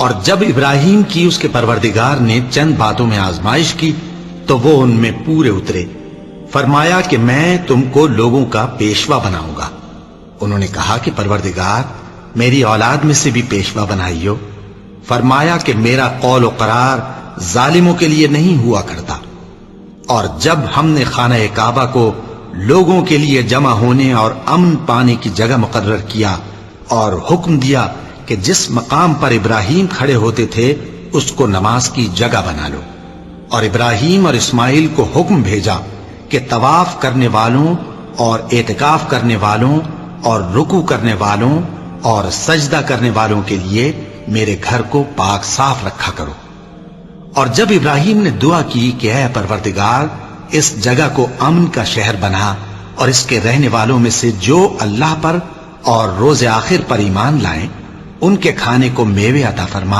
اور جب ابراہیم کی اس کے پروردگار نے چند باتوں میں آزمائش کی تو وہ ان میں پورے اترے. فرمایا کہ میں تم کو لوگوں کا پیشوا بناؤں گا. انہوں نے کہا کہ پروردگار میری اولاد میں سے بھی پیشوا بنائیو. فرمایا کہ میرا قول و قرار ظالموں کے لیے نہیں ہوا کرتا. اور جب ہم نے خانہ کعبہ کو لوگوں کے لیے جمع ہونے اور امن پانے کی جگہ مقرر کیا اور حکم دیا کہ جس مقام پر ابراہیم کھڑے ہوتے تھے اس کو نماز کی جگہ بنا لو، اور ابراہیم اور اسماعیل کو حکم بھیجا کہ طواف کرنے والوں اور اعتکاف کرنے والوں اور رکوع کرنے والوں اور سجدہ کرنے والوں کے لیے میرے گھر کو پاک صاف رکھا کرو. اور جب ابراہیم نے دعا کی کہ اے پروردگار اس جگہ کو امن کا شہر بنا اور اس کے رہنے والوں میں سے جو اللہ پر اور روز آخر پر ایمان لائیں ان کے کھانے کو میوے عطا فرما،